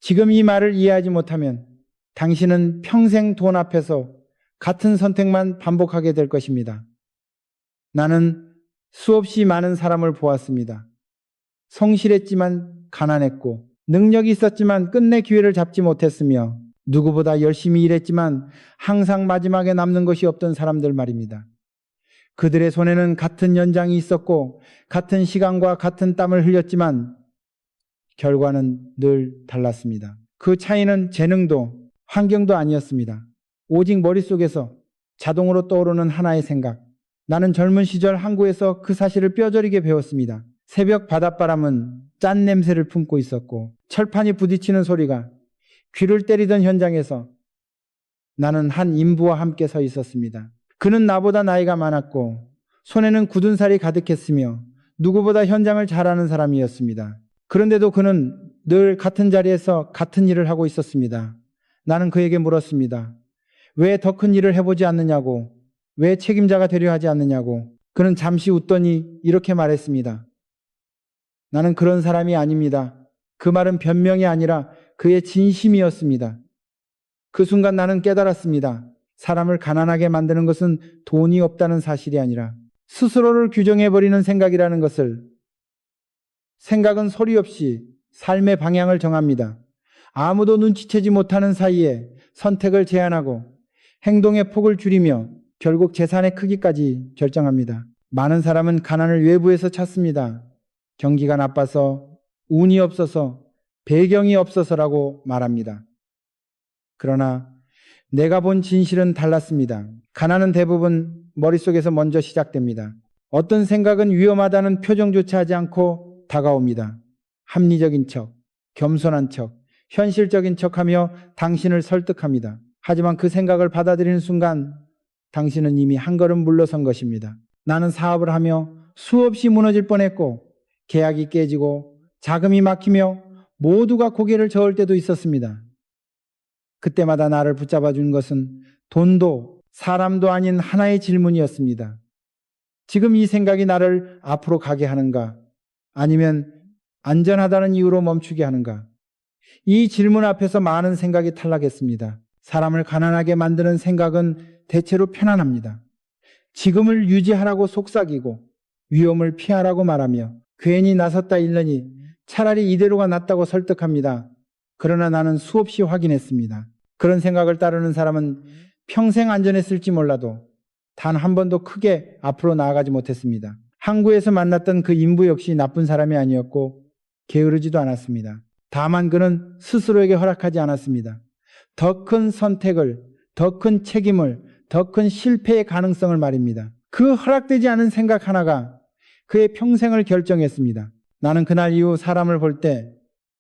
지금 이 말을 이해하지 못하면 당신은 평생 돈 앞에서 같은 선택만 반복하게 될 것입니다. 나는 수없이 많은 사람을 보았습니다. 성실했지만 가난했고, 능력이 있었지만 끝내 기회를 잡지 못했으며, 누구보다 열심히 일했지만 항상 마지막에 남는 것이 없던 사람들 말입니다. 그들의 손에는 같은 연장이 있었고 같은 시간과 같은 땀을 흘렸지만 결과는 늘 달랐습니다. 그 차이는 재능도 환경도 아니었습니다. 오직 머릿속에서 자동으로 떠오르는 하나의 생각. 나는 젊은 시절 항구에서 그 사실을 뼈저리게 배웠습니다. 새벽 바닷바람은 짠 냄새를 품고 있었고 철판이 부딪히는 소리가 귀를 때리던 현장에서 나는 한 인부와 함께 서 있었습니다. 그는 나보다 나이가 많았고 손에는 굳은 살이 가득했으며 누구보다 현장을 잘 아는 사람이었습니다. 그런데도 그는 늘 같은 자리에서 같은 일을 하고 있었습니다. 나는 그에게 물었습니다. 왜 더 큰 일을 해보지 않느냐고, 왜 책임자가 되려 하지 않느냐고. 그는 잠시 웃더니 이렇게 말했습니다. 나는 그런 사람이 아닙니다. 그 말은 변명이 아니라 그의 진심이었습니다. 그 순간 나는 깨달았습니다. 사람을 가난하게 만드는 것은 돈이 없다는 사실이 아니라 스스로를 규정해버리는 생각이라는 것을. 생각은 소리 없이 삶의 방향을 정합니다. 아무도 눈치채지 못하는 사이에 선택을 제한하고 행동의 폭을 줄이며 결국 재산의 크기까지 결정합니다. 많은 사람은 가난을 외부에서 찾습니다. 경기가 나빠서, 운이 없어서, 배경이 없어서라고 말합니다. 그러나 내가 본 진실은 달랐습니다. 가난은 대부분 머릿속에서 먼저 시작됩니다. 어떤 생각은 위험하다는 표정조차 하지 않고 다가옵니다. 합리적인 척, 겸손한 척, 현실적인 척하며 당신을 설득합니다. 하지만 그 생각을 받아들이는 순간 당신은 이미 한 걸음 물러선 것입니다. 나는 사업을 하며 수없이 무너질 뻔했고 계약이 깨지고 자금이 막히며 모두가 고개를 저을 때도 있었습니다. 그때마다 나를 붙잡아 준 것은 돈도 사람도 아닌 하나의 질문이었습니다. 지금 이 생각이 나를 앞으로 가게 하는가? 아니면 안전하다는 이유로 멈추게 하는가? 이 질문 앞에서 많은 생각이 탈락했습니다. 사람을 가난하게 만드는 생각은 대체로 편안합니다. 지금을 유지하라고 속삭이고 위험을 피하라고 말하며 괜히 나섰다 잃느니 차라리 이대로가 낫다고 설득합니다. 그러나 나는 수없이 확인했습니다. 그런 생각을 따르는 사람은 평생 안전했을지 몰라도 단 한 번도 크게 앞으로 나아가지 못했습니다. 항구에서 만났던 그 인부 역시 나쁜 사람이 아니었고 게으르지도 않았습니다. 다만 그는 스스로에게 허락하지 않았습니다. 더 큰 선택을, 더 큰 책임을, 더 큰 실패의 가능성을 말입니다. 그 허락되지 않은 생각 하나가 그의 평생을 결정했습니다. 나는 그날 이후 사람을 볼 때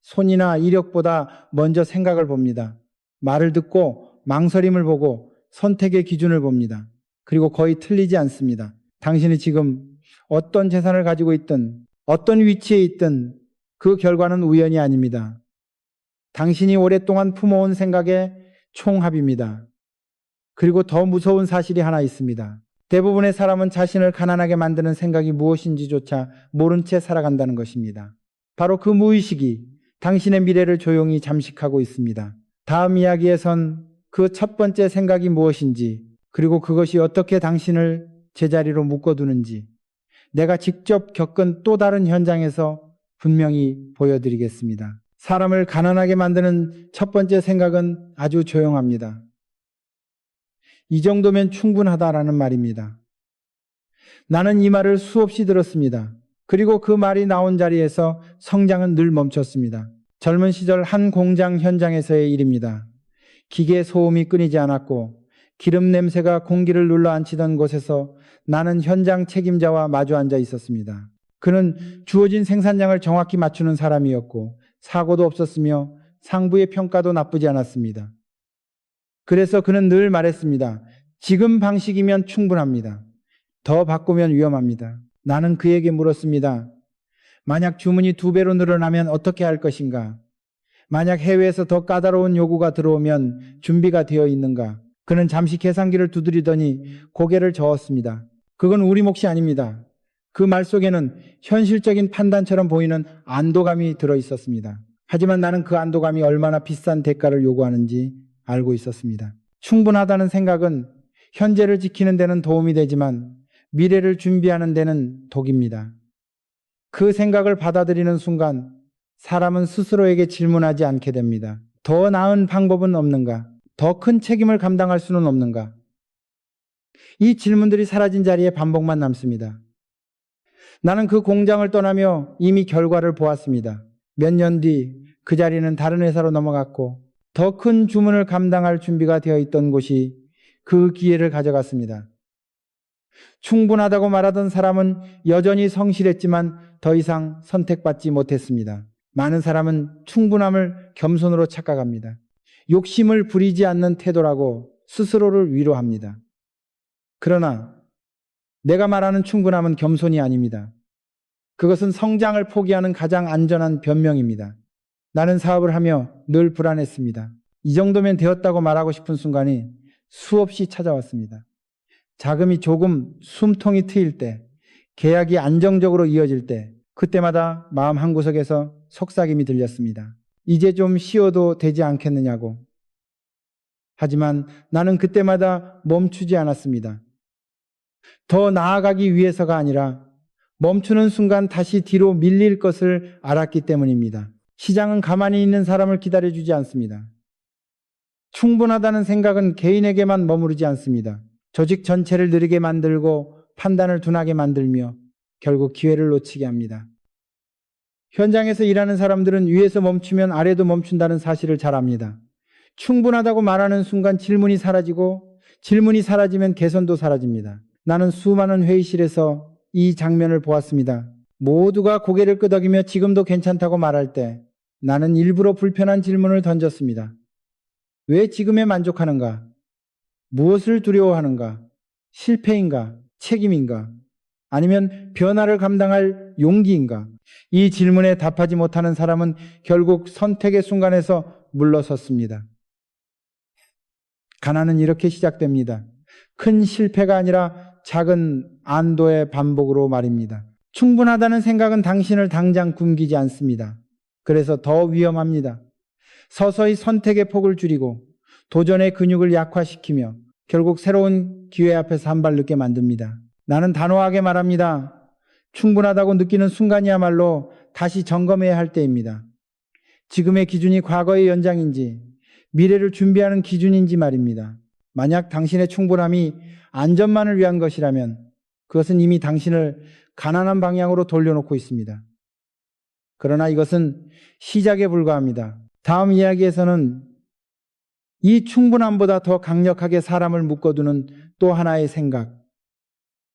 손이나 이력보다 먼저 생각을 봅니다. 말을 듣고 망설임을 보고 선택의 기준을 봅니다. 그리고 거의 틀리지 않습니다. 당신이 지금 어떤 재산을 가지고 있든 어떤 위치에 있든 그 결과는 우연이 아닙니다. 당신이 오랫동안 품어온 생각의 총합입니다. 그리고 더 무서운 사실이 하나 있습니다. 대부분의 사람은 자신을 가난하게 만드는 생각이 무엇인지조차 모른 채 살아간다는 것입니다. 바로 그 무의식이 당신의 미래를 조용히 잠식하고 있습니다. 다음 이야기에선 그 첫 번째 생각이 무엇인지, 그리고 그것이 어떻게 당신을 제자리로 묶어두는지 내가 직접 겪은 또 다른 현장에서 분명히 보여드리겠습니다. 사람을 가난하게 만드는 첫 번째 생각은 아주 조용합니다. 이 정도면 충분하다라는 말입니다. 나는 이 말을 수없이 들었습니다. 그리고 그 말이 나온 자리에서 성장은 늘 멈췄습니다. 젊은 시절 한 공장 현장에서의 일입니다. 기계 소음이 끊이지 않았고 기름 냄새가 공기를 눌러앉히던 곳에서 나는 현장 책임자와 마주 앉아 있었습니다. 그는 주어진 생산량을 정확히 맞추는 사람이었고 사고도 없었으며 상부의 평가도 나쁘지 않았습니다. 그래서 그는 늘 말했습니다. 지금 방식이면 충분합니다. 더 바꾸면 위험합니다. 나는 그에게 물었습니다. 만약 주문이 2배로 늘어나면 어떻게 할 것인가? 만약 해외에서 더 까다로운 요구가 들어오면 준비가 되어 있는가? 그는 잠시 계산기를 두드리더니 고개를 저었습니다. 그건 우리 몫이 아닙니다. 그 말 속에는 현실적인 판단처럼 보이는 안도감이 들어 있었습니다. 하지만 나는 그 안도감이 얼마나 비싼 대가를 요구하는지 알고 있었습니다. 충분하다는 생각은 현재를 지키는 데는 도움이 되지만 미래를 준비하는 데는 독입니다. 그 생각을 받아들이는 순간 사람은 스스로에게 질문하지 않게 됩니다. 더 나은 방법은 없는가? 더 큰 책임을 감당할 수는 없는가? 이 질문들이 사라진 자리에 반복만 남습니다. 나는 그 공장을 떠나며 이미 결과를 보았습니다. 몇 년 뒤 그 자리는 다른 회사로 넘어갔고 더 큰 주문을 감당할 준비가 되어 있던 곳이 그 기회를 가져갔습니다. 충분하다고 말하던 사람은 여전히 성실했지만 더 이상 선택받지 못했습니다. 많은 사람은 충분함을 겸손으로 착각합니다. 욕심을 부리지 않는 태도라고 스스로를 위로합니다. 그러나 내가 말하는 충분함은 겸손이 아닙니다. 그것은 성장을 포기하는 가장 안전한 변명입니다. 나는 사업을 하며 늘 불안했습니다. 이 정도면 되었다고 말하고 싶은 순간이 수없이 찾아왔습니다. 자금이 조금 숨통이 트일 때, 계약이 안정적으로 이어질 때, 그때마다 마음 한구석에서 속삭임이 들렸습니다. 이제 좀 쉬어도 되지 않겠느냐고. 하지만 나는 그때마다 멈추지 않았습니다. 더 나아가기 위해서가 아니라 멈추는 순간 다시 뒤로 밀릴 것을 알았기 때문입니다. 시장은 가만히 있는 사람을 기다려주지 않습니다. 충분하다는 생각은 개인에게만 머무르지 않습니다. 조직 전체를 느리게 만들고 판단을 둔하게 만들며 결국 기회를 놓치게 합니다. 현장에서 일하는 사람들은 위에서 멈추면 아래도 멈춘다는 사실을 잘 압니다. 충분하다고 말하는 순간 질문이 사라지고 질문이 사라지면 개선도 사라집니다. 나는 수많은 회의실에서 이 장면을 보았습니다. 모두가 고개를 끄덕이며 지금도 괜찮다고 말할 때 나는 일부러 불편한 질문을 던졌습니다. 왜 지금에 만족하는가? 무엇을 두려워하는가? 실패인가? 책임인가? 아니면 변화를 감당할 용기인가? 이 질문에 답하지 못하는 사람은 결국 선택의 순간에서 물러섰습니다. 가난은 이렇게 시작됩니다. 큰 실패가 아니라 작은 안도의 반복으로 말입니다. 충분하다는 생각은 당신을 당장 굶기지 않습니다. 그래서 더 위험합니다. 서서히 선택의 폭을 줄이고 도전의 근육을 약화시키며 결국 새로운 기회 앞에서 한 발 늦게 만듭니다. 나는 단호하게 말합니다. 충분하다고 느끼는 순간이야말로 다시 점검해야 할 때입니다. 지금의 기준이 과거의 연장인지 미래를 준비하는 기준인지 말입니다. 만약 당신의 충분함이 안전만을 위한 것이라면 그것은 이미 당신을 가난한 방향으로 돌려놓고 있습니다. 그러나 이것은 시작에 불과합니다. 다음 이야기에서는 이 충분함보다 더 강력하게 사람을 묶어두는 또 하나의 생각,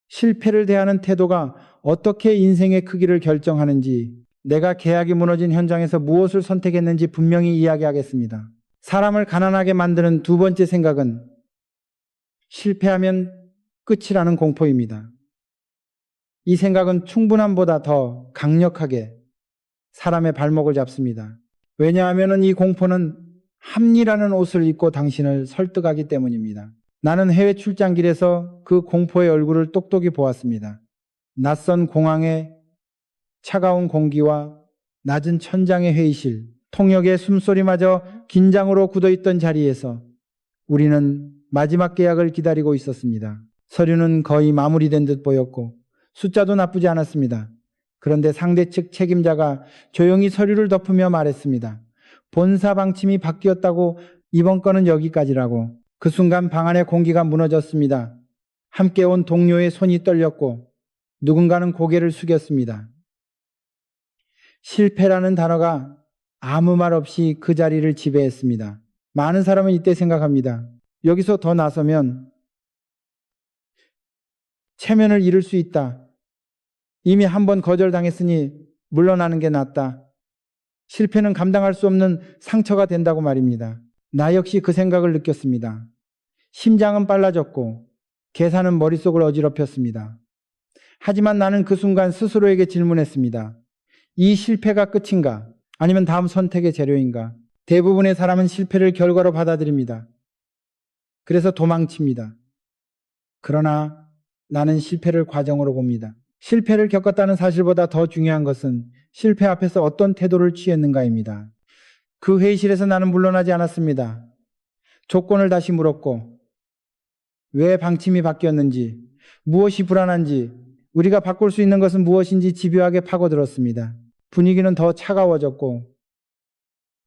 실패를 대하는 태도가 어떻게 인생의 크기를 결정하는지, 내가 계약이 무너진 현장에서 무엇을 선택했는지 분명히 이야기하겠습니다. 사람을 가난하게 만드는 두 번째 생각은 실패하면 끝이라는 공포입니다. 이 생각은 충분함보다 더 강력하게 사람의 발목을 잡습니다. 왜냐하면 이 공포는 합리라는 옷을 입고 당신을 설득하기 때문입니다. 나는 해외 출장길에서 그 공포의 얼굴을 똑똑히 보았습니다. 낯선 공항의 차가운 공기와 낮은 천장의 회의실, 통역의 숨소리마저 긴장으로 굳어있던 자리에서 우리는 마지막 계약을 기다리고 있었습니다. 서류는 거의 마무리된 듯 보였고 숫자도 나쁘지 않았습니다. 그런데 상대 측 책임자가 조용히 서류를 덮으며 말했습니다. 본사 방침이 바뀌었다고 이번 건은 여기까지라고. 그 순간 방 안의 공기가 무너졌습니다. 함께 온 동료의 손이 떨렸고 누군가는 고개를 숙였습니다. 실패라는 단어가 아무 말 없이 그 자리를 지배했습니다. 많은 사람은 이때 생각합니다. 여기서 더 나서면 체면을 잃을 수 있다. 이미 한번 거절당했으니 물러나는 게 낫다. 실패는 감당할 수 없는 상처가 된다고 말입니다. 나 역시 그 생각을 느꼈습니다. 심장은 빨라졌고 계산은 머릿속을 어지럽혔습니다. 하지만 나는 그 순간 스스로에게 질문했습니다. 이 실패가 끝인가? 아니면 다음 선택의 재료인가? 대부분의 사람은 실패를 결과로 받아들입니다. 그래서 도망칩니다. 그러나 나는 실패를 과정으로 봅니다. 실패를 겪었다는 사실보다 더 중요한 것은 실패 앞에서 어떤 태도를 취했는가입니다. 그 회의실에서 나는 물러나지 않았습니다. 조건을 다시 물었고 왜 방침이 바뀌었는지, 무엇이 불안한지, 우리가 바꿀 수 있는 것은 무엇인지 집요하게 파고들었습니다. 분위기는 더 차가워졌고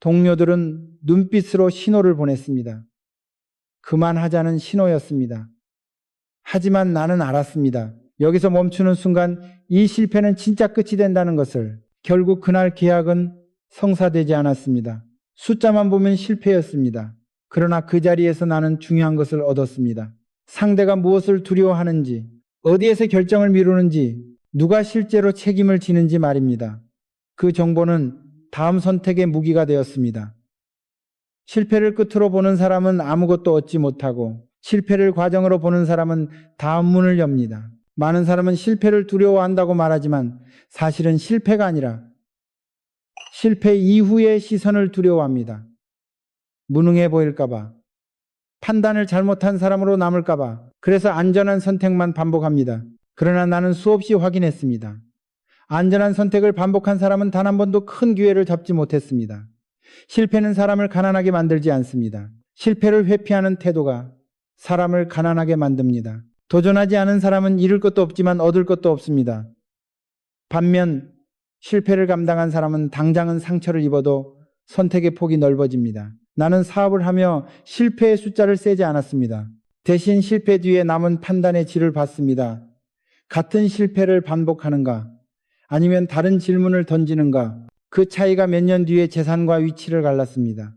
동료들은 눈빛으로 신호를 보냈습니다. 그만하자는 신호였습니다. 하지만 나는 알았습니다. 여기서 멈추는 순간 이 실패는 진짜 끝이 된다는 것을. 결국 그날 계약은 성사되지 않았습니다. 숫자만 보면 실패였습니다. 그러나 그 자리에서 나는 중요한 것을 얻었습니다. 상대가 무엇을 두려워하는지, 어디에서 결정을 미루는지, 누가 실제로 책임을 지는지 말입니다. 그 정보는 다음 선택의 무기가 되었습니다. 실패를 끝으로 보는 사람은 아무것도 얻지 못하고 실패를 과정으로 보는 사람은 다음 문을 엽니다. 많은 사람은 실패를 두려워한다고 말하지만 사실은 실패가 아니라 실패 이후의 시선을 두려워합니다. 무능해 보일까봐, 판단을 잘못한 사람으로 남을까봐, 그래서 안전한 선택만 반복합니다. 그러나 나는 수없이 확인했습니다. 안전한 선택을 반복한 사람은 단 한 번도 큰 기회를 잡지 못했습니다. 실패는 사람을 가난하게 만들지 않습니다. 실패를 회피하는 태도가 사람을 가난하게 만듭니다. 도전하지 않은 사람은 잃을 것도 없지만 얻을 것도 없습니다. 반면 실패를 감당한 사람은 당장은 상처를 입어도 선택의 폭이 넓어집니다. 나는 사업을 하며 실패의 숫자를 세지 않았습니다. 대신 실패 뒤에 남은 판단의 질을 봤습니다. 같은 실패를 반복하는가? 아니면 다른 질문을 던지는가? 그 차이가 몇 년 뒤에 재산과 위치를 갈랐습니다.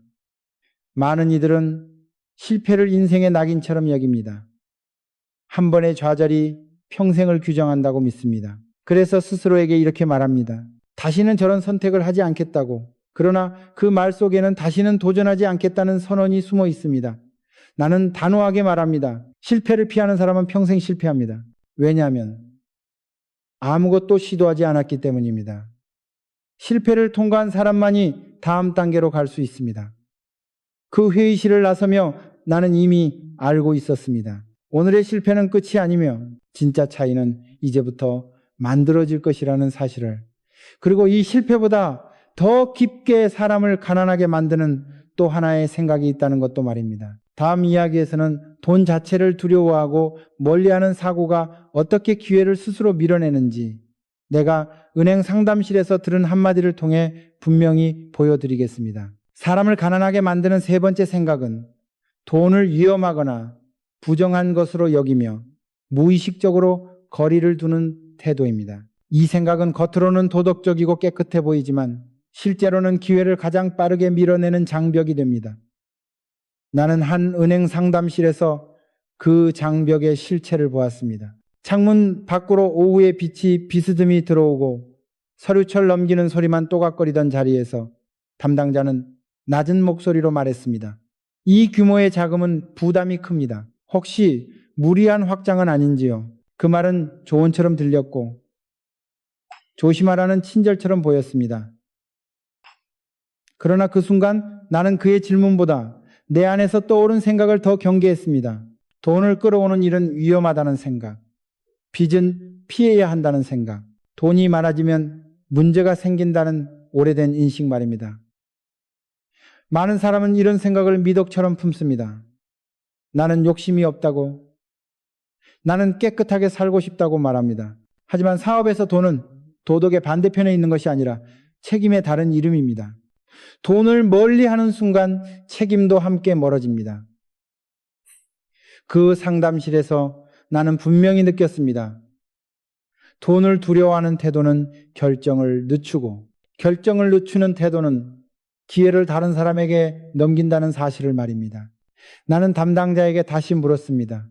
많은 이들은 실패를 인생의 낙인처럼 여깁니다. 한 번의 좌절이 평생을 규정한다고 믿습니다. 그래서 스스로에게 이렇게 말합니다. 다시는 저런 선택을 하지 않겠다고. 그러나 그 말 속에는 다시는 도전하지 않겠다는 선언이 숨어 있습니다. 나는 단호하게 말합니다. 실패를 피하는 사람은 평생 실패합니다. 왜냐하면 아무것도 시도하지 않았기 때문입니다. 실패를 통과한 사람만이 다음 단계로 갈 수 있습니다. 그 회의실을 나서며 나는 이미 알고 있었습니다. 오늘의 실패는 끝이 아니며 진짜 차이는 이제부터 만들어질 것이라는 사실을, 그리고 이 실패보다 더 깊게 사람을 가난하게 만드는 또 하나의 생각이 있다는 것도 말입니다. 다음 이야기에서는 돈 자체를 두려워하고 멀리하는 사고가 어떻게 기회를 스스로 밀어내는지 내가 은행 상담실에서 들은 한마디를 통해 분명히 보여드리겠습니다. 사람을 가난하게 만드는 세 번째 생각은 돈을 위험하거나 부정한 것으로 여기며 무의식적으로 거리를 두는 태도입니다. 이 생각은 겉으로는 도덕적이고 깨끗해 보이지만 실제로는 기회를 가장 빠르게 밀어내는 장벽이 됩니다. 나는 한 은행 상담실에서 그 장벽의 실체를 보았습니다. 창문 밖으로 오후의 빛이 비스듬히 들어오고 서류철 넘기는 소리만 또각거리던 자리에서 담당자는 낮은 목소리로 말했습니다. 이 규모의 자금은 부담이 큽니다. 혹시 무리한 확장은 아닌지요? 그 말은 조언처럼 들렸고 조심하라는 친절처럼 보였습니다. 그러나 그 순간 나는 그의 질문보다 내 안에서 떠오른 생각을 더 경계했습니다. 돈을 끌어오는 일은 위험하다는 생각, 빚은 피해야 한다는 생각, 돈이 많아지면 문제가 생긴다는 오래된 인식 말입니다. 많은 사람은 이런 생각을 미덕처럼 품습니다. 나는 욕심이 없다고, 나는 깨끗하게 살고 싶다고 말합니다. 하지만 사업에서 돈은 도덕의 반대편에 있는 것이 아니라 책임의 다른 이름입니다. 돈을 멀리하는 순간 책임도 함께 멀어집니다. 그 상담실에서 나는 분명히 느꼈습니다. 돈을 두려워하는 태도는 결정을 늦추고, 결정을 늦추는 태도는 기회를 다른 사람에게 넘긴다는 사실을 말입니다. 나는 담당자에게 다시 물었습니다.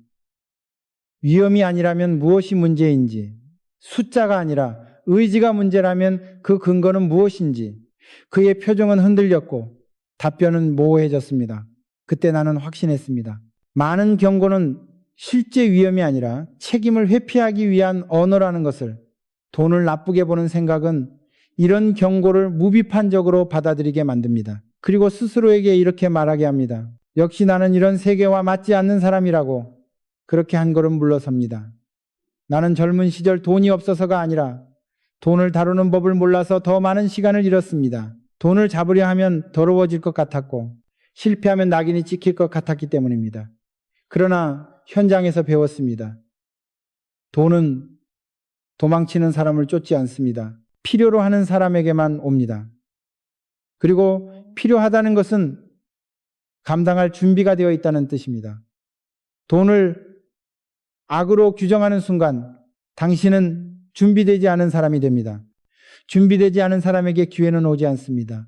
위험이 아니라면 무엇이 문제인지, 숫자가 아니라 의지가 문제라면 그 근거는 무엇인지. 그의 표정은 흔들렸고 답변은 모호해졌습니다. 그때 나는 확신했습니다. 많은 경고는 실제 위험이 아니라 책임을 회피하기 위한 언어라는 것을. 돈을 나쁘게 보는 생각은 이런 경고를 무비판적으로 받아들이게 만듭니다. 그리고 스스로에게 이렇게 말하게 합니다. 역시 나는 이런 세계와 맞지 않는 사람이라고. 그렇게 한 걸음 물러섭니다. 나는 젊은 시절 돈이 없어서가 아니라 돈을 다루는 법을 몰라서 더 많은 시간을 잃었습니다. 돈을 잡으려 하면 더러워질 것 같았고 실패하면 낙인이 찍힐 것 같았기 때문입니다. 그러나 현장에서 배웠습니다. 돈은 도망치는 사람을 쫓지 않습니다. 필요로 하는 사람에게만 옵니다. 그리고 필요하다는 것은 감당할 준비가 되어 있다는 뜻입니다. 돈을 악으로 규정하는 순간 당신은 준비되지 않은 사람이 됩니다. 준비되지 않은 사람에게 기회는 오지 않습니다.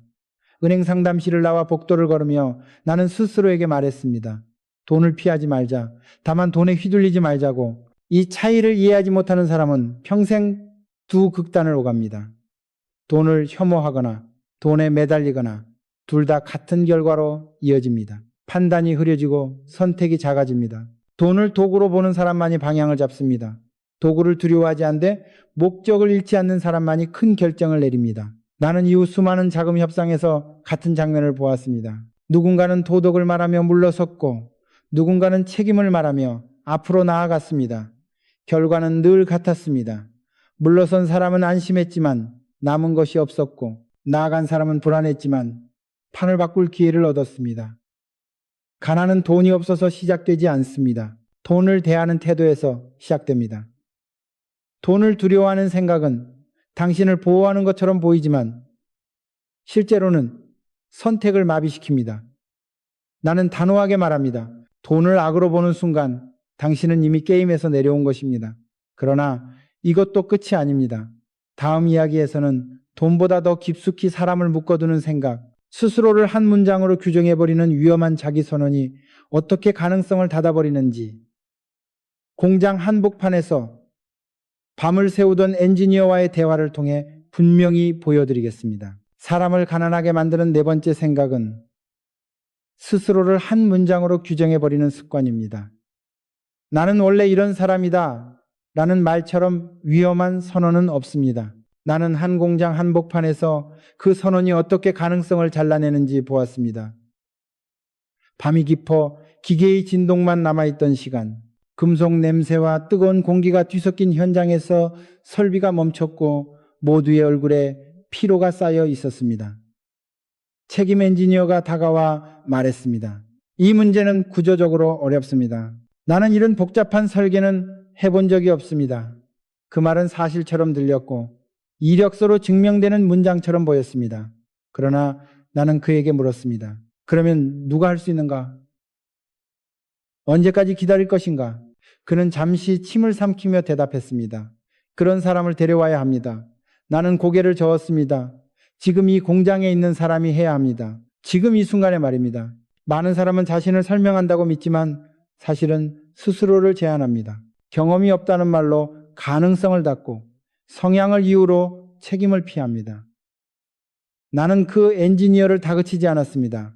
은행 상담실을 나와 복도를 걸으며 나는 스스로에게 말했습니다. 돈을 피하지 말자. 다만 돈에 휘둘리지 말자고. 이 차이를 이해하지 못하는 사람은 평생 두 극단을 오갑니다. 돈을 혐오하거나 돈에 매달리거나 둘 다 같은 결과로 이어집니다. 판단이 흐려지고 선택이 작아집니다. 돈을 도구로 보는 사람만이 방향을 잡습니다. 도구를 두려워하지 않되 목적을 잃지 않는 사람만이 큰 결정을 내립니다. 나는 이후 수많은 자금 협상에서 같은 장면을 보았습니다. 누군가는 도덕을 말하며 물러섰고 누군가는 책임을 말하며 앞으로 나아갔습니다. 결과는 늘 같았습니다. 물러선 사람은 안심했지만 남은 것이 없었고 나아간 사람은 불안했지만 판을 바꿀 기회를 얻었습니다. 가난은 돈이 없어서 시작되지 않습니다. 돈을 대하는 태도에서 시작됩니다. 돈을 두려워하는 생각은 당신을 보호하는 것처럼 보이지만 실제로는 선택을 마비시킵니다. 나는 단호하게 말합니다. 돈을 악으로 보는 순간 당신은 이미 게임에서 내려온 것입니다. 그러나 이것도 끝이 아닙니다. 다음 이야기에서는 돈보다 더 깊숙이 사람을 묶어두는 생각, 스스로를 한 문장으로 규정해버리는 위험한 자기선언이 어떻게 가능성을 닫아버리는지, 공장 한복판에서 밤을 새우던 엔지니어와의 대화를 통해 분명히 보여드리겠습니다. 사람을 가난하게 만드는 네 번째 생각은 스스로를 한 문장으로 규정해버리는 습관입니다. 나는 원래 이런 사람이다 라는 말처럼 위험한 선언은 없습니다. 나는 한 공장 한복판에서 그 선언이 어떻게 가능성을 잘라내는지 보았습니다. 밤이 깊어 기계의 진동만 남아있던 시간, 금속 냄새와 뜨거운 공기가 뒤섞인 현장에서 설비가 멈췄고 모두의 얼굴에 피로가 쌓여 있었습니다. 책임 엔지니어가 다가와 말했습니다. 이 문제는 구조적으로 어렵습니다. 나는 이런 복잡한 설계는 해본 적이 없습니다. 그 말은 사실처럼 들렸고 이력서로 증명되는 문장처럼 보였습니다. 그러나 나는 그에게 물었습니다. 그러면 누가 할 수 있는가? 언제까지 기다릴 것인가? 그는 잠시 침을 삼키며 대답했습니다. 그런 사람을 데려와야 합니다. 나는 고개를 저었습니다. 지금 이 공장에 있는 사람이 해야 합니다. 지금 이 순간에 말입니다. 많은 사람은 자신을 설명한다고 믿지만 사실은 스스로를 제한합니다. 경험이 없다는 말로 가능성을 닫고 성향을 이유로 책임을 피합니다. 나는 그 엔지니어를 다그치지 않았습니다.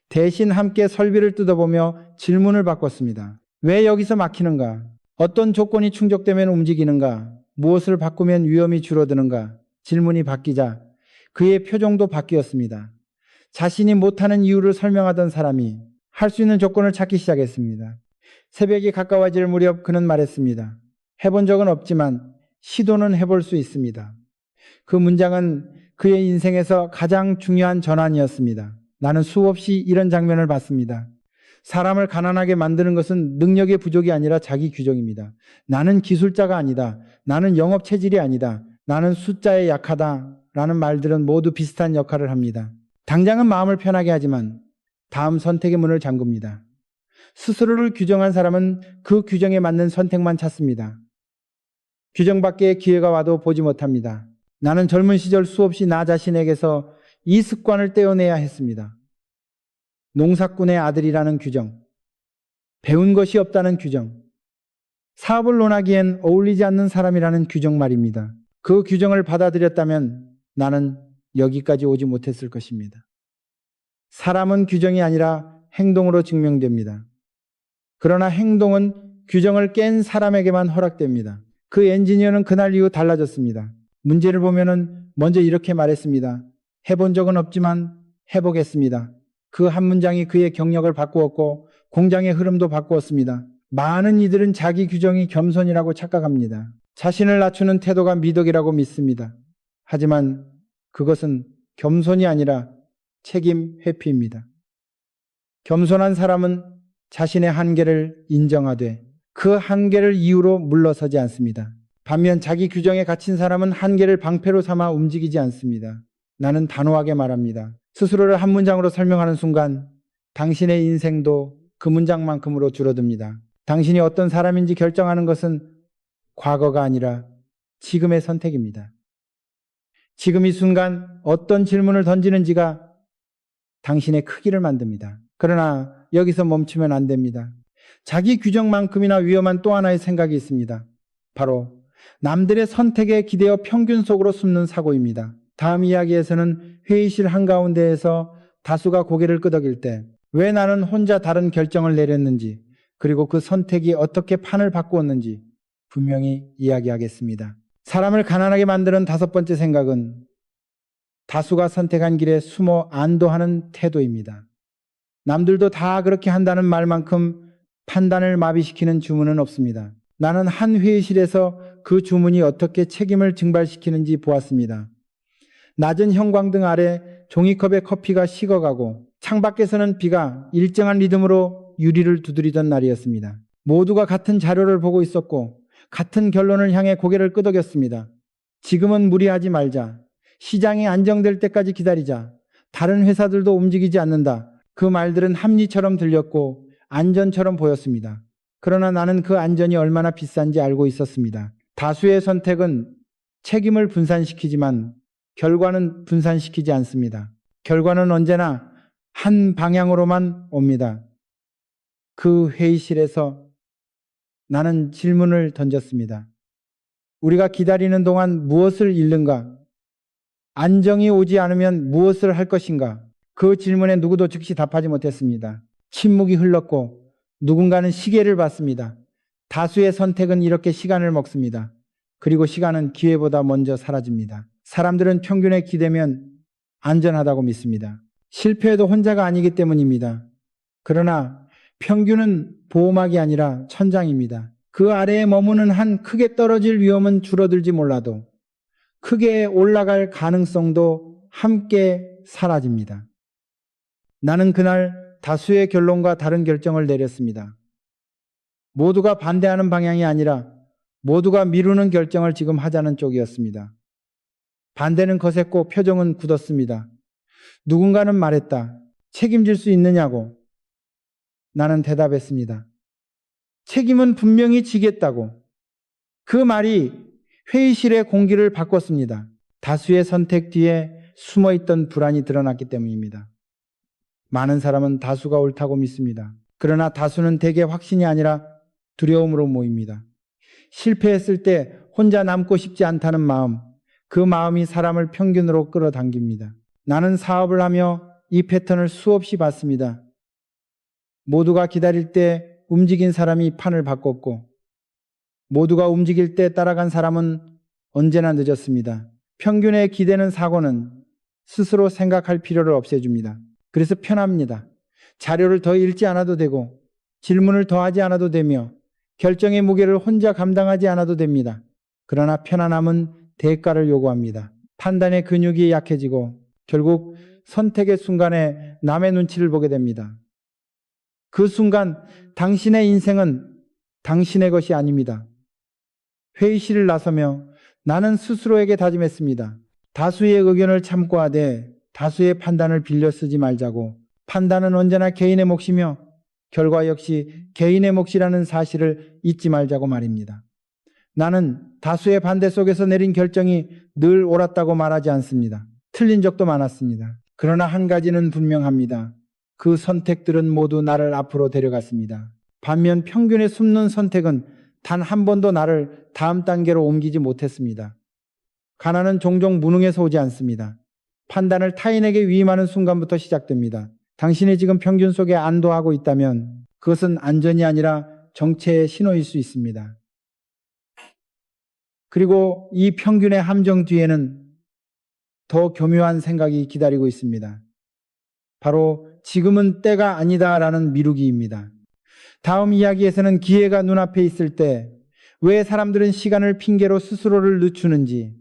대신 함께 설비를 뜯어보며 질문을 바꿨습니다. 왜 여기서 막히는가? 어떤 조건이 충족되면 움직이는가? 무엇을 바꾸면 위험이 줄어드는가? 질문이 바뀌자 그의 표정도 바뀌었습니다. 자신이 못하는 이유를 설명하던 사람이 할 수 있는 조건을 찾기 시작했습니다. 새벽이 가까워질 무렵 그는 말했습니다. 해본 적은 없지만 시도는 해볼 수 있습니다. 그 문장은 그의 인생에서 가장 중요한 전환이었습니다. 나는 수없이 이런 장면을 봤습니다. 사람을 가난하게 만드는 것은 능력의 부족이 아니라 자기 규정입니다. 나는 기술자가 아니다. 나는 영업 체질이 아니다. 나는 숫자에 약하다. 라는 말들은 모두 비슷한 역할을 합니다. 당장은 마음을 편하게 하지만 다음 선택의 문을 잠굽니다. 스스로를 규정한 사람은 그 규정에 맞는 선택만 찾습니다. 규정 밖의 기회가 와도 보지 못합니다. 나는 젊은 시절 수없이 나 자신에게서 이 습관을 떼어내야 했습니다. 농사꾼의 아들이라는 규정, 배운 것이 없다는 규정, 사업을 논하기엔 어울리지 않는 사람이라는 규정 말입니다. 그 규정을 받아들였다면 나는 여기까지 오지 못했을 것입니다. 사람은 규정이 아니라 행동으로 증명됩니다. 그러나 행동은 규정을 깬 사람에게만 허락됩니다. 그 엔지니어는 그날 이후 달라졌습니다. 문제를 보면은 먼저 이렇게 말했습니다. 해본 적은 없지만 해보겠습니다. 그 한 문장이 그의 경력을 바꾸었고 공장의 흐름도 바꾸었습니다. 많은 이들은 자기 규정이 겸손이라고 착각합니다. 자신을 낮추는 태도가 미덕이라고 믿습니다. 하지만 그것은 겸손이 아니라 책임 회피입니다. 겸손한 사람은 자신의 한계를 인정하되 그 한계를 이유로 물러서지 않습니다. 반면 자기 규정에 갇힌 사람은 한계를 방패로 삼아 움직이지 않습니다. 나는 단호하게 말합니다. 스스로를 한 문장으로 설명하는 순간 당신의 인생도 그 문장만큼으로 줄어듭니다. 당신이 어떤 사람인지 결정하는 것은 과거가 아니라 지금의 선택입니다. 지금 이 순간 어떤 질문을 던지는지가 당신의 크기를 만듭니다. 그러나 여기서 멈추면 안 됩니다. 자기 규정만큼이나 위험한 또 하나의 생각이 있습니다. 바로 남들의 선택에 기대어 평균 속으로 숨는 사고입니다. 다음 이야기에서는 회의실 한가운데에서 다수가 고개를 끄덕일 때 왜 나는 혼자 다른 결정을 내렸는지, 그리고 그 선택이 어떻게 판을 바꾸었는지 분명히 이야기하겠습니다. 사람을 가난하게 만드는 다섯 번째 생각은 다수가 선택한 길에 숨어 안도하는 태도입니다. 남들도 다 그렇게 한다는 말만큼 판단을 마비시키는 주문은 없습니다. 나는 한 회의실에서 그 주문이 어떻게 책임을 증발시키는지 보았습니다. 낮은 형광등 아래 종이컵에 커피가 식어가고 창밖에서는 비가 일정한 리듬으로 유리를 두드리던 날이었습니다. 모두가 같은 자료를 보고 있었고 같은 결론을 향해 고개를 끄덕였습니다. 지금은 무리하지 말자. 시장이 안정될 때까지 기다리자. 다른 회사들도 움직이지 않는다. 그 말들은 합리처럼 들렸고 안전처럼 보였습니다. 그러나 나는 그 안전이 얼마나 비싼지 알고 있었습니다. 다수의 선택은 책임을 분산시키지만 결과는 분산시키지 않습니다. 결과는 언제나 한 방향으로만 옵니다. 그 회의실에서 나는 질문을 던졌습니다. 우리가 기다리는 동안 무엇을 잃는가? 안정이 오지 않으면 무엇을 할 것인가? 그 질문에 누구도 즉시 답하지 못했습니다. 침묵이 흘렀고 누군가는 시계를 봤습니다. 다수의 선택은 이렇게 시간을 먹습니다. 그리고 시간은 기회보다 먼저 사라집니다. 사람들은 평균에 기대면 안전하다고 믿습니다. 실패해도 혼자가 아니기 때문입니다. 그러나 평균은 보호막이 아니라 천장입니다. 그 아래에 머무는 한 크게 떨어질 위험은 줄어들지 몰라도 크게 올라갈 가능성도 함께 사라집니다. 나는 그날 다수의 결론과 다른 결정을 내렸습니다. 모두가 반대하는 방향이 아니라 모두가 미루는 결정을 지금 하자는 쪽이었습니다. 반대는 거셌고 표정은 굳었습니다. 누군가는 말했다. 책임질 수 있느냐고. 나는 대답했습니다. 책임은 분명히 지겠다고. 그 말이 회의실의 공기를 바꿨습니다. 다수의 선택 뒤에 숨어있던 불안이 드러났기 때문입니다. 많은 사람은 다수가 옳다고 믿습니다. 그러나 다수는 대개 확신이 아니라 두려움으로 모입니다. 실패했을 때 혼자 남고 싶지 않다는 마음, 그 마음이 사람을 평균으로 끌어당깁니다. 나는 사업을 하며 이 패턴을 수없이 봤습니다. 모두가 기다릴 때 움직인 사람이 판을 바꿨고 모두가 움직일 때 따라간 사람은 언제나 늦었습니다. 평균에 기대는 사고는 스스로 생각할 필요를 없애줍니다. 그래서 편합니다. 자료를 더 읽지 않아도 되고 질문을 더 하지 않아도 되며 결정의 무게를 혼자 감당하지 않아도 됩니다. 그러나 편안함은 대가를 요구합니다. 판단의 근육이 약해지고 결국 선택의 순간에 남의 눈치를 보게 됩니다. 그 순간 당신의 인생은 당신의 것이 아닙니다. 회의실을 나서며 나는 스스로에게 다짐했습니다. 다수의 의견을 참고하되 다수의 판단을 빌려 쓰지 말자고. 판단은 언제나 개인의 몫이며 결과 역시 개인의 몫이라는 사실을 잊지 말자고 말입니다. 나는 다수의 반대 속에서 내린 결정이 늘 옳았다고 말하지 않습니다. 틀린 적도 많았습니다. 그러나 한 가지는 분명합니다. 그 선택들은 모두 나를 앞으로 데려갔습니다. 반면 평균에 숨는 선택은 단 한 번도 나를 다음 단계로 옮기지 못했습니다. 가난은 종종 무능에서 오지 않습니다. 판단을 타인에게 위임하는 순간부터 시작됩니다. 당신이 지금 평균 속에 안도하고 있다면 그것은 안전이 아니라 정체의 신호일 수 있습니다. 그리고 이 평균의 함정 뒤에는 더 교묘한 생각이 기다리고 있습니다. 바로 지금은 때가 아니다라는 미루기입니다. 다음 이야기에서는 기회가 눈앞에 있을 때 왜 사람들은 시간을 핑계로 스스로를 늦추는지,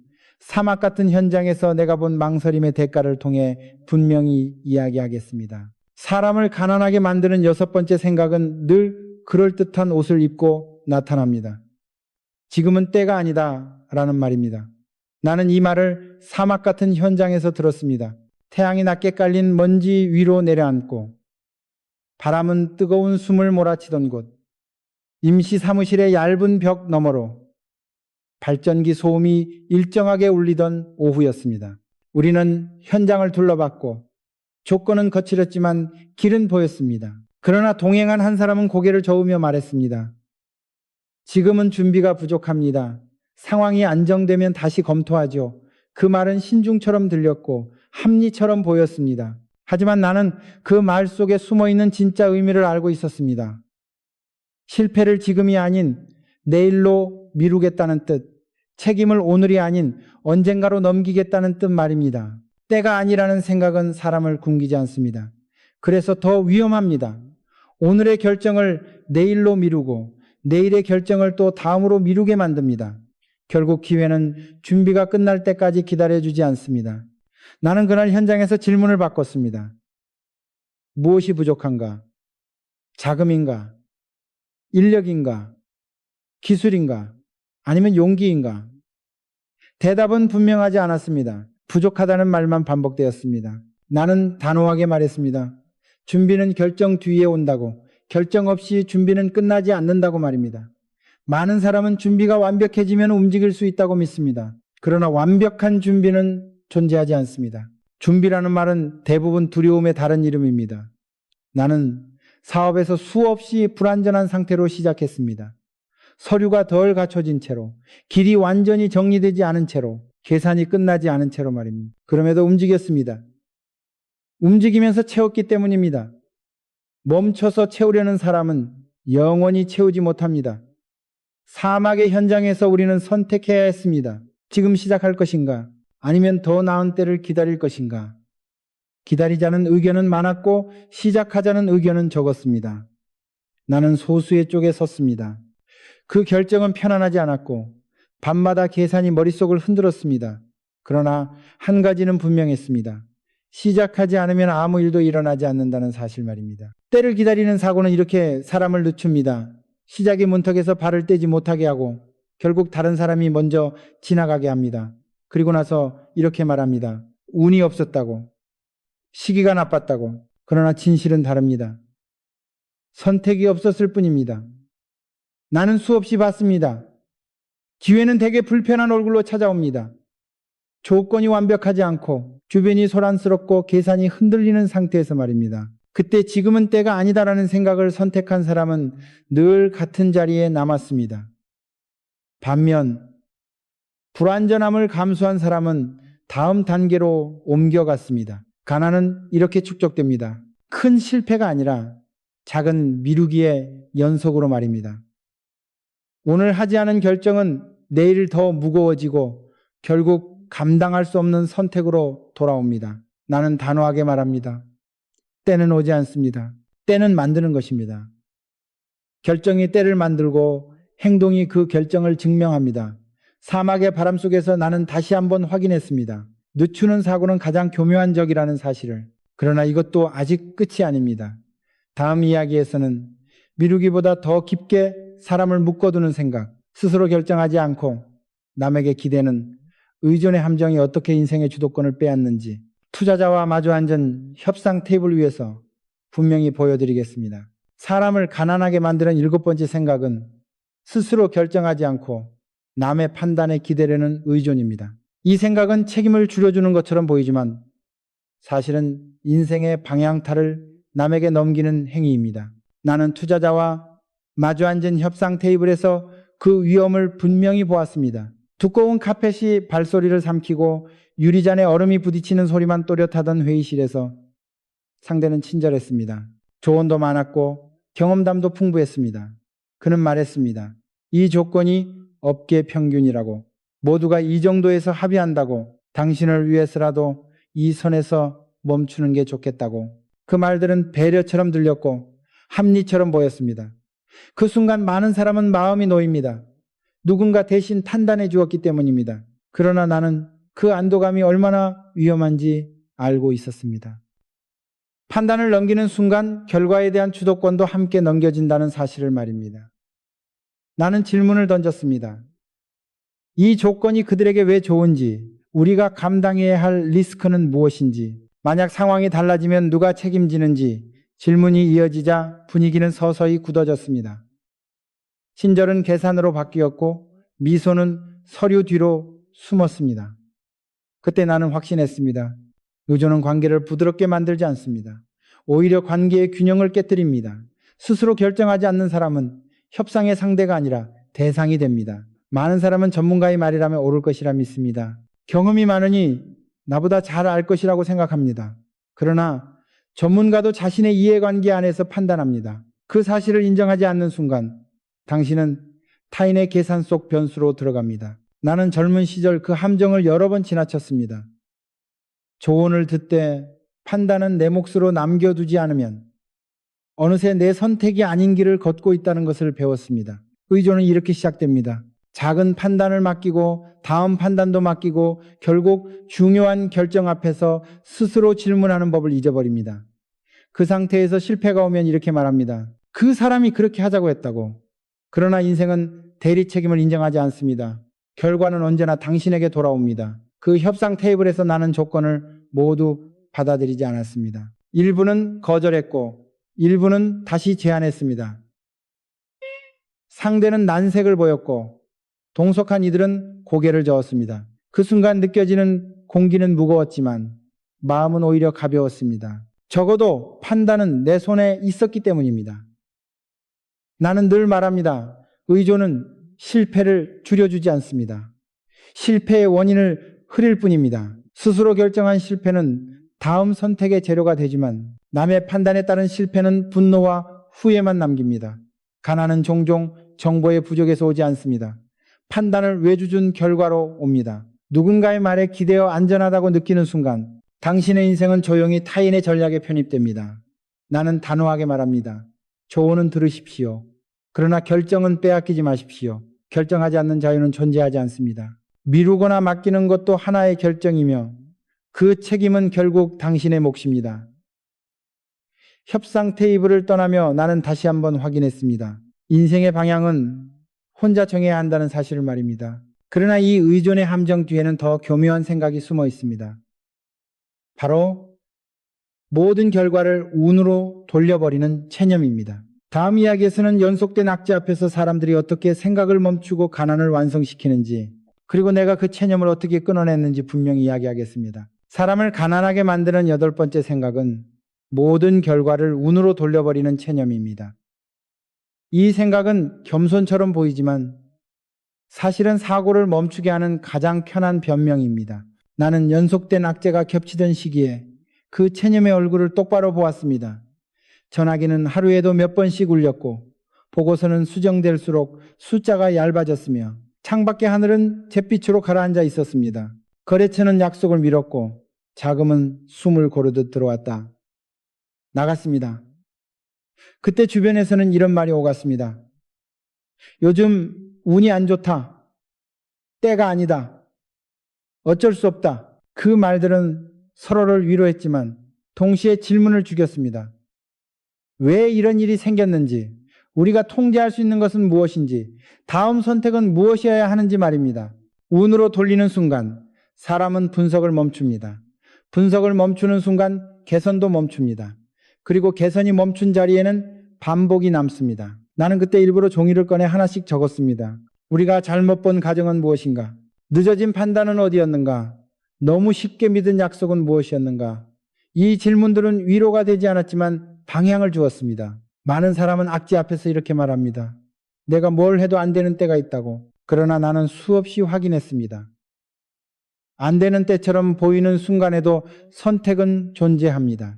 사막 같은 현장에서 내가 본 망설임의 대가를 통해 분명히 이야기하겠습니다. 사람을 가난하게 만드는 여섯 번째 생각은 늘 그럴듯한 옷을 입고 나타납니다. 지금은 때가 아니다 라는 말입니다. 나는 이 말을 사막 같은 현장에서 들었습니다. 태양이 낮게 깔린 먼지 위로 내려앉고 바람은 뜨거운 숨을 몰아치던 곳, 임시 사무실의 얇은 벽 너머로 발전기 소음이 일정하게 울리던 오후였습니다. 우리는 현장을 둘러봤고 조건은 거칠었지만 길은 보였습니다. 그러나 동행한 한 사람은 고개를 저으며 말했습니다. 지금은 준비가 부족합니다. 상황이 안정되면 다시 검토하죠. 그 말은 신중처럼 들렸고 합리처럼 보였습니다. 하지만 나는 그 말 속에 숨어있는 진짜 의미를 알고 있었습니다. 실패를 지금이 아닌 내일로 미루겠다는 뜻, 책임을 오늘이 아닌 언젠가로 넘기겠다는 뜻 말입니다. 때가 아니라는 생각은 사람을 굶기지 않습니다. 그래서 더 위험합니다. 오늘의 결정을 내일로 미루고 내일의 결정을 또 다음으로 미루게 만듭니다. 결국 기회는 준비가 끝날 때까지 기다려주지 않습니다. 나는 그날 현장에서 질문을 바꿨습니다. 무엇이 부족한가? 자금인가? 인력인가? 기술인가? 아니면 용기인가? 대답은 분명하지 않았습니다. 부족하다는 말만 반복되었습니다. 나는 단호하게 말했습니다. 준비는 결정 뒤에 온다고, 결정 없이 준비는 끝나지 않는다고 말입니다. 많은 사람은 준비가 완벽해지면 움직일 수 있다고 믿습니다. 그러나 완벽한 준비는 존재하지 않습니다. 준비라는 말은 대부분 두려움의 다른 이름입니다. 나는 사업에서 수없이 불완전한 상태로 시작했습니다. 서류가 덜 갖춰진 채로, 길이 완전히 정리되지 않은 채로, 계산이 끝나지 않은 채로 말입니다. 그럼에도 움직였습니다. 움직이면서 채웠기 때문입니다. 멈춰서 채우려는 사람은 영원히 채우지 못합니다. 사막의 현장에서 우리는 선택해야 했습니다. 지금 시작할 것인가? 아니면 더 나은 때를 기다릴 것인가? 기다리자는 의견은 많았고 시작하자는 의견은 적었습니다. 나는 소수의 쪽에 섰습니다. 그 결정은 편안하지 않았고 밤마다 계산이 머릿속을 흔들었습니다. 그러나 한 가지는 분명했습니다. 시작하지 않으면 아무 일도 일어나지 않는다는 사실 말입니다. 때를 기다리는 사고는 이렇게 사람을 늦춥니다. 시작의 문턱에서 발을 떼지 못하게 하고 결국 다른 사람이 먼저 지나가게 합니다. 그리고 나서 이렇게 말합니다. 운이 없었다고, 시기가 나빴다고. 그러나 진실은 다릅니다. 선택이 없었을 뿐입니다. 나는 수없이 봤습니다. 기회는 대개 불편한 얼굴로 찾아옵니다. 조건이 완벽하지 않고 주변이 소란스럽고 계산이 흔들리는 상태에서 말입니다. 그때 지금은 때가 아니다라는 생각을 선택한 사람은 늘 같은 자리에 남았습니다. 반면 불완전함을 감수한 사람은 다음 단계로 옮겨갔습니다. 가난은 이렇게 축적됩니다. 큰 실패가 아니라 작은 미루기의 연속으로 말입니다. 오늘 하지 않은 결정은 내일 더 무거워지고 결국 감당할 수 없는 선택으로 돌아옵니다. 나는 단호하게 말합니다. 때는 오지 않습니다. 때는 만드는 것입니다. 결정이 때를 만들고 행동이 그 결정을 증명합니다. 사막의 바람 속에서 나는 다시 한번 확인했습니다. 늦추는 사고는 가장 교묘한 적이라는 사실을. 그러나 이것도 아직 끝이 아닙니다. 다음 이야기에서는 미루기보다 더 깊게 사람을 묶어두는 생각, 스스로 결정하지 않고 남에게 기대는 의존의 함정이 어떻게 인생의 주도권을 빼앗는지 투자자와 마주 앉은 협상 테이블 위에서 분명히 보여드리겠습니다. 사람을 가난하게 만드는 일곱 번째 생각은 스스로 결정하지 않고 남의 판단에 기대려는 의존입니다. 이 생각은 책임을 줄여주는 것처럼 보이지만 사실은 인생의 방향타를 남에게 넘기는 행위입니다. 나는 투자자와 마주 앉은 협상 테이블에서 그 위험을 분명히 보았습니다. 두꺼운 카펫이 발소리를 삼키고 유리잔에 얼음이 부딪히는 소리만 또렷하던 회의실에서 상대는 친절했습니다. 조언도 많았고 경험담도 풍부했습니다. 그는 말했습니다. 이 조건이 업계 평균이라고, 모두가 이 정도에서 합의한다고, 당신을 위해서라도 이 선에서 멈추는 게 좋겠다고. 그 말들은 배려처럼 들렸고 합리처럼 보였습니다. 그 순간 많은 사람은 마음이 놓입니다. 누군가 대신 판단해 주었기 때문입니다. 그러나 나는 그 안도감이 얼마나 위험한지 알고 있었습니다. 판단을 넘기는 순간 결과에 대한 주도권도 함께 넘겨진다는 사실을 말입니다. 나는 질문을 던졌습니다. 이 조건이 그들에게 왜 좋은지, 우리가 감당해야 할 리스크는 무엇인지, 만약 상황이 달라지면 누가 책임지는지 질문이 이어지자 분위기는 서서히 굳어졌습니다. 친절은 계산으로 바뀌었고 미소는 서류 뒤로 숨었습니다. 그때 나는 확신했습니다. 의존은 관계를 부드럽게 만들지 않습니다. 오히려 관계의 균형을 깨뜨립니다. 스스로 결정하지 않는 사람은 협상의 상대가 아니라 대상이 됩니다. 많은 사람은 전문가의 말이라면 옳을 것이라 믿습니다. 경험이 많으니 나보다 잘 알 것이라고 생각합니다. 그러나 전문가도 자신의 이해관계 안에서 판단합니다. 그 사실을 인정하지 않는 순간 당신은 타인의 계산 속 변수로 들어갑니다. 나는 젊은 시절 그 함정을 여러 번 지나쳤습니다. 조언을 듣되 판단은 내 몫으로 남겨두지 않으면 어느새 내 선택이 아닌 길을 걷고 있다는 것을 배웠습니다. 의존은 이렇게 시작됩니다. 작은 판단을 맡기고 다음 판단도 맡기고 결국 중요한 결정 앞에서 스스로 질문하는 법을 잊어버립니다. 그 상태에서 실패가 오면 이렇게 말합니다. 그 사람이 그렇게 하자고 했다고. 그러나 인생은 대리 책임을 인정하지 않습니다. 결과는 언제나 당신에게 돌아옵니다. 그 협상 테이블에서 나는 조건을 모두 받아들이지 않았습니다. 일부는 거절했고 일부는 다시 제안했습니다. 상대는 난색을 보였고 동석한 이들은 고개를 저었습니다. 그 순간 느껴지는 공기는 무거웠지만 마음은 오히려 가벼웠습니다. 적어도 판단은 내 손에 있었기 때문입니다. 나는 늘 말합니다. 의존은 실패를 줄여주지 않습니다. 실패의 원인을 흐릴 뿐입니다. 스스로 결정한 실패는 다음 선택의 재료가 되지만 남의 판단에 따른 실패는 분노와 후회만 남깁니다. 가난은 종종 정보의 부족에서 오지 않습니다. 판단을 외주준 결과로 옵니다. 누군가의 말에 기대어 안전하다고 느끼는 순간 당신의 인생은 조용히 타인의 전략에 편입됩니다. 나는 단호하게 말합니다. 조언은 들으십시오. 그러나 결정은 빼앗기지 마십시오. 결정하지 않는 자유는 존재하지 않습니다. 미루거나 맡기는 것도 하나의 결정이며 그 책임은 결국 당신의 몫입니다. 협상 테이블을 떠나며 나는 다시 한번 확인했습니다. 인생의 방향은 혼자 정해야 한다는 사실을 말입니다. 그러나 이 의존의 함정 뒤에는 더 교묘한 생각이 숨어 있습니다. 바로 모든 결과를 운으로 돌려버리는 체념입니다. 다음 이야기에서는 연속된 악재 앞에서 사람들이 어떻게 생각을 멈추고 가난을 완성시키는지, 그리고 내가 그 체념을 어떻게 끊어냈는지 분명히 이야기하겠습니다. 사람을 가난하게 만드는 8번째 생각은 모든 결과를 운으로 돌려버리는 체념입니다. 이 생각은 겸손처럼 보이지만 사실은 사고를 멈추게 하는 가장 편한 변명입니다. 나는 연속된 악재가 겹치던 시기에 그 체념의 얼굴을 똑바로 보았습니다. 전화기는 하루에도 몇 번씩 울렸고 보고서는 수정될수록 숫자가 얇아졌으며 창밖의 하늘은 잿빛으로 가라앉아 있었습니다. 거래처는 약속을 미뤘고 자금은 숨을 고르듯 들어왔다. 나갔습니다. 그때 주변에서는 이런 말이 오갔습니다. 요즘 운이 안 좋다. 때가 아니다. 어쩔 수 없다. 그 말들은 서로를 위로했지만 동시에 질문을 죽였습니다. 왜 이런 일이 생겼는지, 우리가 통제할 수 있는 것은 무엇인지, 다음 선택은 무엇이어야 하는지 말입니다. 운으로 돌리는 순간 사람은 분석을 멈춥니다. 분석을 멈추는 순간 개선도 멈춥니다. 그리고 개선이 멈춘 자리에는 반복이 남습니다. 나는 그때 일부러 종이를 꺼내 하나씩 적었습니다. 우리가 잘못 본 가정은 무엇인가? 늦어진 판단은 어디였는가? 너무 쉽게 믿은 약속은 무엇이었는가? 이 질문들은 위로가 되지 않았지만 방향을 주었습니다. 많은 사람은 악재 앞에서 이렇게 말합니다. 내가 뭘 해도 안 되는 때가 있다고. 그러나 나는 수없이 확인했습니다. 안 되는 때처럼 보이는 순간에도 선택은 존재합니다.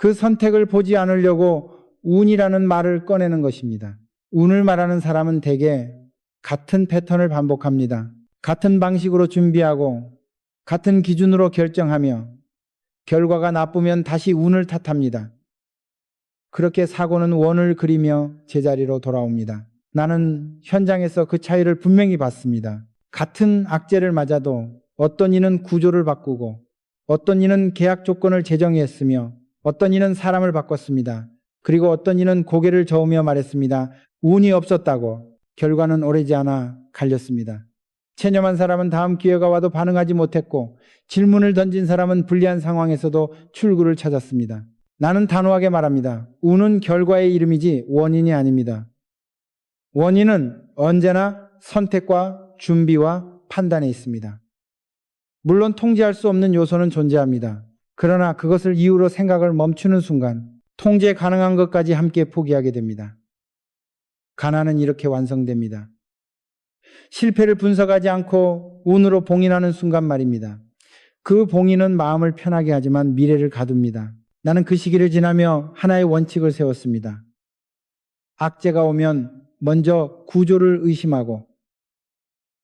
그 선택을 보지 않으려고 운이라는 말을 꺼내는 것입니다. 운을 말하는 사람은 대개 같은 패턴을 반복합니다. 같은 방식으로 준비하고 같은 기준으로 결정하며 결과가 나쁘면 다시 운을 탓합니다. 그렇게 사고는 원을 그리며 제자리로 돌아옵니다. 나는 현장에서 그 차이를 분명히 봤습니다. 같은 악재를 맞아도 어떤 이는 구조를 바꾸고 어떤 이는 계약 조건을 재정의했으며 어떤 이는 사람을 바꿨습니다. 그리고 어떤 이는 고개를 저으며 말했습니다. 운이 없었다고. 결과는 오래지 않아 갈렸습니다. 체념한 사람은 다음 기회가 와도 반응하지 못했고 질문을 던진 사람은 불리한 상황에서도 출구를 찾았습니다. 나는 단호하게 말합니다. 운은 결과의 이름이지 원인이 아닙니다. 원인은 언제나 선택과 준비와 판단에 있습니다. 물론 통제할 수 없는 요소는 존재합니다. 그러나 그것을 이유로 생각을 멈추는 순간 통제 가능한 것까지 함께 포기하게 됩니다. 가난은 이렇게 완성됩니다. 실패를 분석하지 않고 운으로 봉인하는 순간 말입니다. 그 봉인은 마음을 편하게 하지만 미래를 가둡니다. 나는 그 시기를 지나며 하나의 원칙을 세웠습니다. 악재가 오면 먼저 구조를 의심하고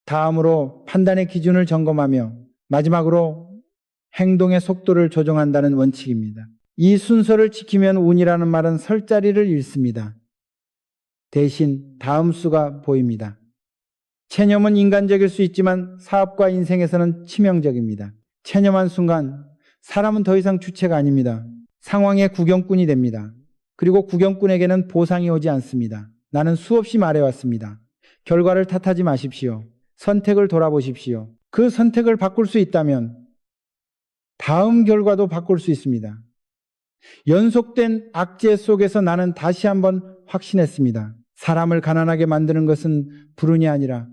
다음으로 판단의 기준을 점검하며 마지막으로 행동의 속도를 조정한다는 원칙입니다. 이 순서를 지키면 운이라는 말은 설 자리를 잃습니다. 대신 다음 수가 보입니다. 체념은 인간적일 수 있지만 사업과 인생에서는 치명적입니다. 체념한 순간 사람은 더 이상 주체가 아닙니다. 상황의 구경꾼이 됩니다. 그리고 구경꾼에게는 보상이 오지 않습니다. 나는 수없이 말해왔습니다. 결과를 탓하지 마십시오. 선택을 돌아보십시오. 그 선택을 바꿀 수 있다면 다음 결과도 바꿀 수 있습니다. 연속된 악재 속에서 나는 다시 한번 확신했습니다. 사람을 가난하게 만드는 것은 불운이 아니라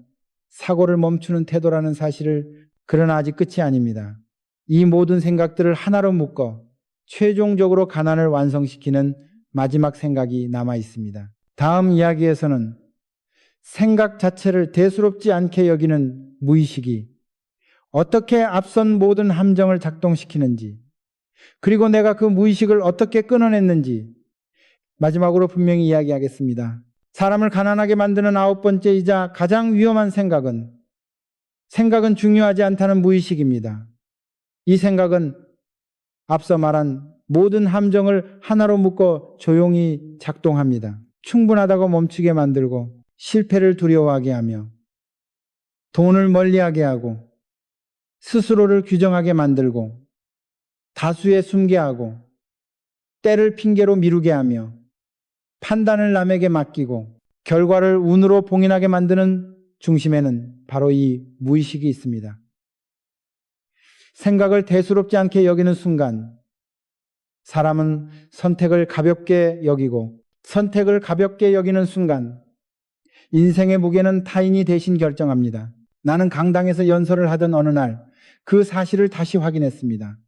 사고를 멈추는 태도라는 사실을. 그러나 아직 끝이 아닙니다. 이 모든 생각들을 하나로 묶어 최종적으로 가난을 완성시키는 마지막 생각이 남아 있습니다. 다음 이야기에서는 생각 자체를 대수롭지 않게 여기는 무의식이 어떻게 앞선 모든 함정을 작동시키는지, 그리고 내가 그 무의식을 어떻게 끊어냈는지 마지막으로 분명히 이야기하겠습니다. 사람을 가난하게 만드는 9번째이자 가장 위험한 생각은 중요하지 않다는 무의식입니다. 이 생각은 앞서 말한 모든 함정을 하나로 묶어 조용히 작동합니다. 충분하다고 멈추게 만들고 실패를 두려워하게 하며 돈을 멀리하게 하고 스스로를 규정하게 만들고 다수에 숨게 하고 때를 핑계로 미루게 하며 판단을 남에게 맡기고 결과를 운으로 봉인하게 만드는 중심에는 바로 이 무의식이 있습니다. 생각을 대수롭지 않게 여기는 순간 사람은 선택을 가볍게 여기고 선택을 가볍게 여기는 순간 인생의 무게는 타인이 대신 결정합니다. 나는 강당에서 연설을 하던 어느 날 그 사실을 다시 확인했습니다.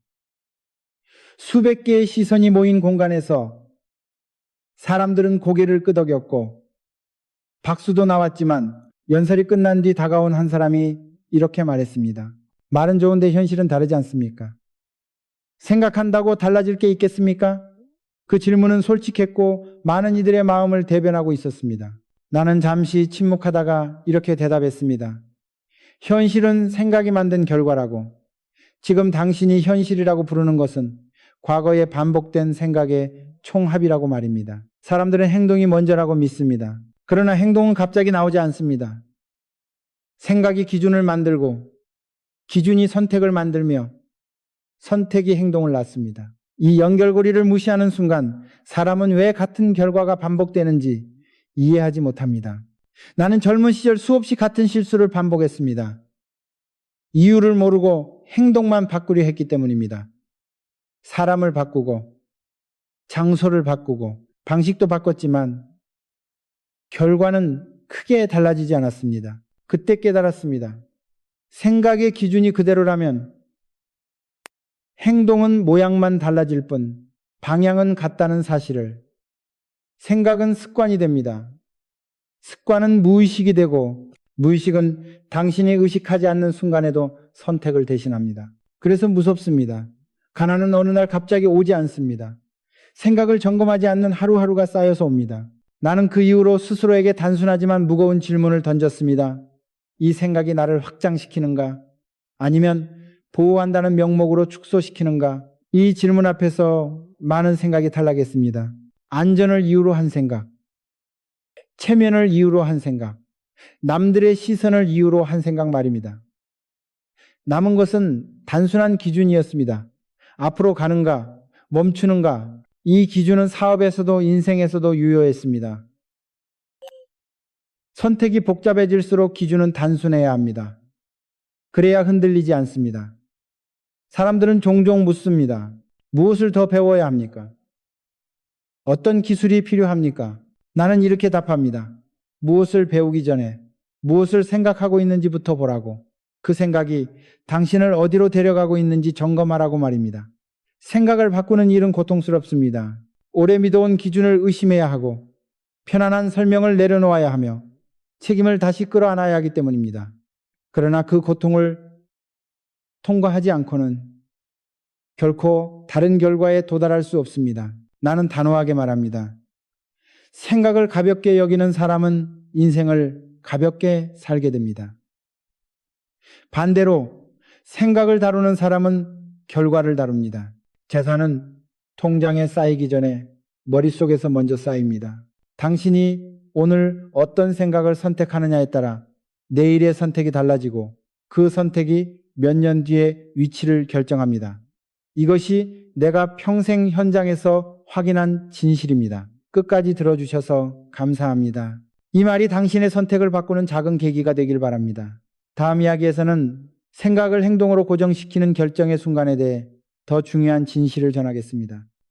수백 개의 시선이 모인 공간에서 사람들은 고개를 끄덕였고 박수도 나왔지만 연설이 끝난 뒤 다가온 한 사람이 이렇게 말했습니다. 말은 좋은데 현실은 다르지 않습니까? 생각한다고 달라질 게 있겠습니까? 그 질문은 솔직했고 많은 이들의 마음을 대변하고 있었습니다. 나는 잠시 침묵하다가 이렇게 대답했습니다. 현실은 생각이 만든 결과라고. 지금 당신이 현실이라고 부르는 것은 과거에 반복된 생각의 총합이라고 말입니다. 사람들은 행동이 먼저라고 믿습니다. 그러나 행동은 갑자기 나오지 않습니다. 생각이 기준을 만들고 기준이 선택을 만들며 선택이 행동을 낳습니다. 이 연결고리를 무시하는 순간 사람은 왜 같은 결과가 반복되는지 이해하지 못합니다. 나는 젊은 시절 수없이 같은 실수를 반복했습니다. 이유를 모르고 행동만 바꾸려 했기 때문입니다. 사람을 바꾸고 장소를 바꾸고 방식도 바꿨지만 결과는 크게 달라지지 않았습니다. 그때 깨달았습니다. 생각의 기준이 그대로라면 행동은 모양만 달라질 뿐 방향은 같다는 사실을. 생각은 습관이 됩니다. 습관은 무의식이 되고 무의식은 당신이 의식하지 않는 순간에도 선택을 대신합니다. 그래서 무섭습니다. 가난은 어느 날 갑자기 오지 않습니다. 생각을 점검하지 않는 하루하루가 쌓여서 옵니다. 나는 그 이후로 스스로에게 단순하지만 무거운 질문을 던졌습니다. 이 생각이 나를 확장시키는가? 아니면 보호한다는 명목으로 축소시키는가? 이 질문 앞에서 많은 생각이 탈락했습니다. 안전을 이유로 한 생각, 체면을 이유로 한 생각, 남들의 시선을 이유로 한 생각 말입니다. 남은 것은 단순한 기준이었습니다. 앞으로 가는가, 멈추는가, 이 기준은 사업에서도 인생에서도 유효했습니다. 선택이 복잡해질수록 기준은 단순해야 합니다. 그래야 흔들리지 않습니다. 사람들은 종종 묻습니다. 무엇을 더 배워야 합니까? 어떤 기술이 필요합니까? 나는 이렇게 답합니다. 무엇을 배우기 전에 무엇을 생각하고 있는지부터 보라고. 그 생각이 당신을 어디로 데려가고 있는지 점검하라고 말입니다. 생각을 바꾸는 일은 고통스럽습니다. 오래 믿어온 기준을 의심해야 하고 편안한 설명을 내려놓아야 하며 책임을 다시 끌어안아야 하기 때문입니다. 그러나 그 고통을 통과하지 않고는 결코 다른 결과에 도달할 수 없습니다. 나는 단호하게 말합니다. 생각을 가볍게 여기는 사람은 인생을 가볍게 살게 됩니다. 반대로 생각을 다루는 사람은 결과를 다룹니다. 재산은 통장에 쌓이기 전에 머릿속에서 먼저 쌓입니다. 당신이 오늘 어떤 생각을 선택하느냐에 따라 내일의 선택이 달라지고 그 선택이 몇 년 뒤에 위치를 결정합니다. 이것이 내가 평생 현장에서 확인한 진실입니다. 끝까지 들어주셔서 감사합니다. 이 말이 당신의 선택을 바꾸는 작은 계기가 되길 바랍니다. 다음 이야기에서는 생각을 행동으로 고정시키는 결정의 순간에 대해 더 중요한 진실을 전하겠습니다.